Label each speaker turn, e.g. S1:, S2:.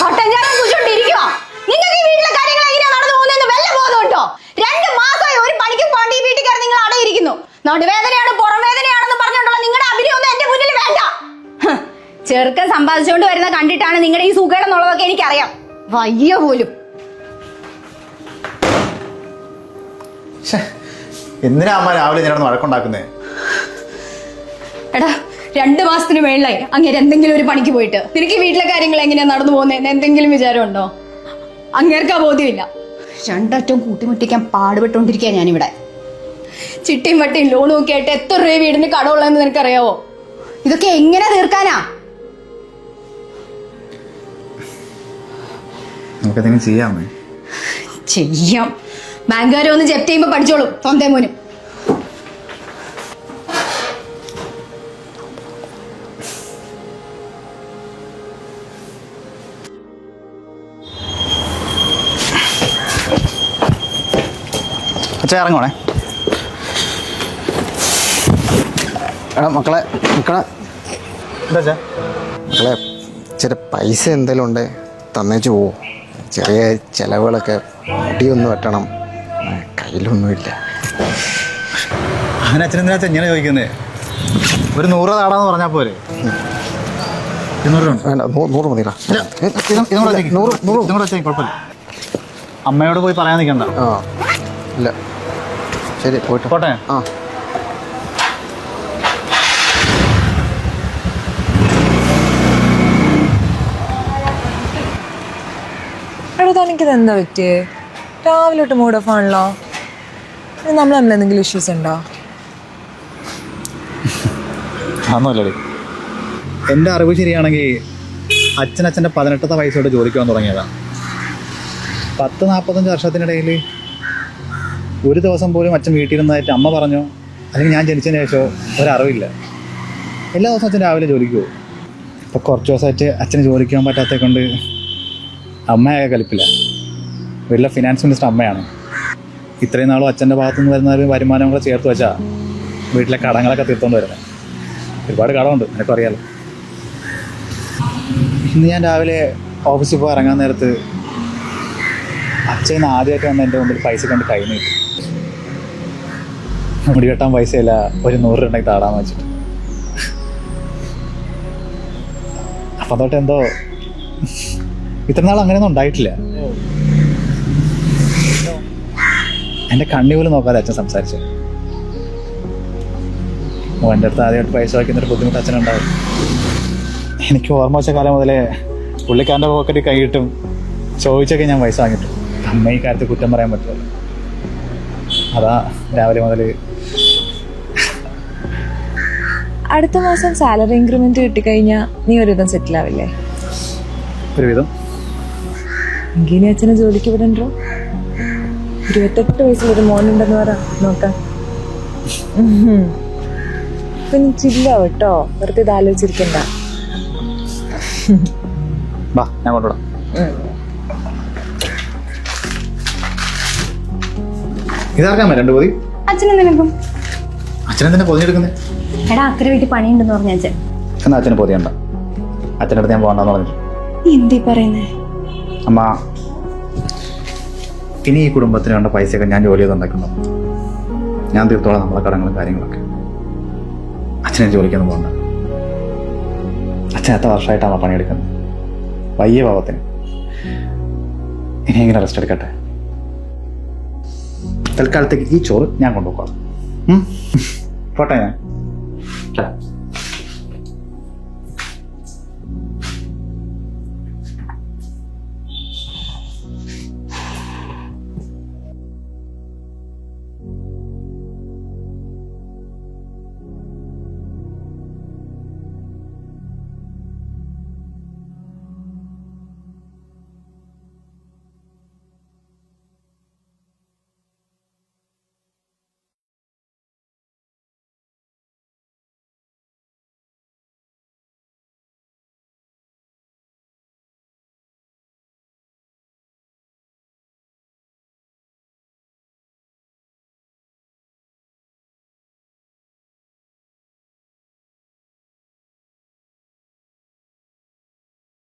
S1: കട്ടഞ്ചാരം കുടിച്ചോണ്ടിരിക്കുവാ. നിങ്ങൾക്ക് ഈ വീട്ടിലെ കാര്യങ്ങൾ എങ്ങനെയാ നടന്നു പോകുന്നതെന്ന് വല്ല ബോധമുണ്ടോ? 2 മാസമായി ഒരു പണിക്ക് പോകാണ്ട് ഈ വീട്ടിൽ കയറി നിങ്ങൾ അടയിരിക്കുന്നു. നടുവേദനയാണ് പുറംവേദനയാണെന്ന് പറഞ്ഞുകൊണ്ടുള്ള നിങ്ങളുടെ അഭിനയൊന്നും എന്റെ മുന്നിൽ വേണ്ട. ചെറുക്കൻ സമ്പാദിച്ചുകൊണ്ട് വരുന്ന കണ്ടിട്ടാണ് നിങ്ങളുടെ ഈ സുഖേടെന്നുള്ളതൊക്കെ എനിക്കറിയാം. വയ്യ പോലും.
S2: എന്തിനാ അമ്മ രാവിലെ ഞാൻ വഴക്കുണ്ടാക്കുന്നേ?
S1: എടാ 2 മാസത്തിന് മേളിലായി അങ്ങനെ എന്തെങ്കിലും ഒരു പണിക്ക് പോയിട്ട്. നിനക്ക് വീട്ടിലെ കാര്യങ്ങൾ എങ്ങനെയാ നടന്നു പോകുന്നതെന്ന് എന്തെങ്കിലും വിചാരമുണ്ടോ? അങ്ങേർക്കാ ബോധ്യമില്ല. 2 അറ്റവും കൂട്ടിമുട്ടിക്കാൻ പാടുപെട്ടോണ്ടിരിക്കുക ഞാനിവിടെ. ചിട്ടിയും വട്ടിയും ലോണും ഒക്കെ ആയിട്ട് എത്ര രൂപ വീടിന് കടമുള്ളതെന്ന് നിനക്കറിയാവോ? ഇതൊക്കെ എങ്ങനെ തീർക്കാനാ?
S2: നമുക്കെന്തെങ്കിലും ചെയ്യാമേ?
S1: ചെയ്യാം. ബാങ്കുകാരെ ഒന്ന് ജപ്തി ചെയ്യുമ്പോ പഠിച്ചോളും സ്വന്തം മോനും.
S2: അച്ഛാ ഇറങ്ങോണേ.
S3: എടാ മക്കളെ നിൽക്കണ.
S2: എന്താ അച്ഛാ?
S3: മക്കളെ ഇച്ചിരി പൈസ എന്തെങ്കിലും ഉണ്ട് തന്നേച്ച് പോവും. ചെറിയ ചിലവുകളൊക്കെ മുടിയൊന്നും വെട്ടണം. കയ്യിലൊന്നുമില്ല.
S2: അങ്ങനെ അച്ഛനെന്തിനാ ഇങ്ങനെ ചോദിക്കുന്നേ? ഒരു 100 താടാന്ന് പറഞ്ഞാൽ പോരെ? 200
S3: വേണ്ട 100 മതിടാ.
S2: 100 വെച്ചാൽ കുഴപ്പമില്ല. അമ്മയോട് പോയി പറയാൻ നിൽക്കണ്ട.
S3: ആ ഇല്ല ശരി പോയിട്ട്
S2: പോട്ടെ.
S3: ആ
S4: എടാ തനിക്കിത് എന്താ പറ്റിയേ? രാവിലെ തൊട്ട് മൂഡ് ഓഫ് ആണല്ലോ. നമ്മൾ തമ്മിൽ എന്തെങ്കിലും ഇഷ്യൂസ് ഉണ്ടോ?
S2: അതൊന്നുമല്ലേ. എൻ്റെ അറിവ് ശരിയാണെങ്കിൽ അച്ഛൻ്റെ 18ത്തെ വയസ്സോടെ ജോലിക്ക് പോകാൻ തുടങ്ങിയതാണ്. 40-45 വർഷത്തിനിടയിൽ ഒരു ദിവസം പോലും അച്ഛൻ വീട്ടിലിരുന്നതായിട്ട് അമ്മ പറഞ്ഞോ അല്ലെങ്കിൽ ഞാൻ ജനിച്ചതിന് ശേഷമോ ഒരറിവില്ല. എല്ലാ ദിവസവും അച്ഛൻ രാവിലെ ജോലിക്ക് പോകും. ഇപ്പോൾ കുറച്ച് ദിവസമായിട്ട് അച്ഛന് ജോലിക്ക് പോകാൻ പറ്റാത്തത് കൊണ്ട് അമ്മയൊക്കെ കലിപ്പില്ല. വീട്ടിലെ ഫിനാൻസ് മിനിസ്റ്റർ അമ്മയാണ്. ഇത്രയും നാളും അച്ഛൻ്റെ ഭാഗത്തുനിന്ന് വരുന്ന ഒരു വരുമാനം കൂടെ ചേർത്ത് വെച്ചാൽ വീട്ടിലെ കടങ്ങളൊക്കെ തീർത്തുകൊണ്ട് വരുന്നത്. ഒരുപാട് കടമുണ്ട്, നിനക്കറിയാലോ. ഇന്ന് ഞാൻ രാവിലെ ഓഫീസിൽ പോയി ഇറങ്ങാൻ നേരത്ത് അച്ഛൻ ആദ്യമായിട്ട് വന്ന് എൻ്റെ മുമ്പിൽ പൈസ കൊണ്ട് കൈ നീട്ടി. മുടി കെട്ടാൻ പൈസയില്ല, ഒരു 100 രൂപ ഉണ്ടെങ്കിൽ താടാന്ന് വെച്ചിട്ട്. അപ്പം തൊട്ട് എന്തോ ഇത്ര നാൾ അങ്ങനെയൊന്നും ഉണ്ടായിട്ടില്ല. എൻ്റെ കണ്ണി പോലും നോക്കാതെ അച്ഛൻ സംസാരിച്ചു. മോൻ്റെ അടുത്ത് ആദ്യമായിട്ട് പൈസ വയ്ക്കുന്നൊരു ബുദ്ധിമുട്ട് അച്ഛനുണ്ടാവും. എനിക്ക് ഓർമ്മ വെച്ച കാലം മുതലേ പുള്ളിക്കാരൻ്റെ പോക്കറ്റിൽ കൈയിട്ടും ചോദിച്ചൊക്കെ ഞാൻ പൈസ വാങ്ങിയിട്ടു. അമ്മ ഈ കാര്യത്തിൽ കുറ്റം പറയാൻ പറ്റുമല്ലോ. അതാ രാവിലെ മുതൽ.
S4: അടുത്ത മാസം സാലറി ഇൻക്രിമെന്റ് കിട്ടിക്കഴിഞ്ഞാൽ നീ ഒരുവിധം സെറ്റിൽ ആവില്ലേ?
S2: ഒരുവിധം.
S4: എങ്കിൽ നീ അച്ഛനെ ജോലിക്ക് വിടണ്ടോ? 28 വയസ്സിലൊരു മോനുണ്ടെന്ന് പറ നോക്കാം. പിന്നെ ചില്ലാവും കേട്ടോ, വെറുതെ ഇത് ആലോചിച്ചിരിക്കണ്ട.
S2: വാ ഞാൻ കൊണ്ടുവിടാം. ഇതാർക്കാമേ 2 പൊതി?
S1: അച്ഛനും നിനക്കും.
S2: അച്ഛനെന്തിനാ പൊതിഞ്ഞെടുക്കുന്നേ?
S1: എടാ അക്കരെ വീട്ടിൽ പണിയുണ്ടെന്ന് പറഞ്ഞ അച്ഛൻ.
S2: എന്നാ അച്ഛന് പൊതിയണ്ട. അച്ഛൻ്റെ അടുത്ത് ഞാൻ പോകണ്ടെന്ന് പറഞ്ഞിട്ട്.
S1: എന്തീ പറയുന്നേ?
S2: അമ്മ ഇനി ഈ കുടുംബത്തിന് വേണ്ട പൈസയൊക്കെ ഞാൻ ജോലി ചെയ്തുണ്ടാക്കുന്നു. ഞാൻ തീർത്തോളാം നമ്മളെ കടങ്ങളും കാര്യങ്ങളൊക്കെ. അച്ഛനെ ജോലിക്കൊന്നും പോകണ്ട. അച്ഛൻ എത്ര വർഷമായിട്ടാണ് പണിയെടുക്കുന്നത്. വയ്യ പാവത്തിന്. ഇനിയെങ്കിലും റെസ്റ്റ് എടുക്കട്ടെ. തൽക്കാലത്തേക്ക് ഈ ചോറ് ഞാൻ കൊണ്ടുപോകാം. പോട്ടെ ഞാൻ.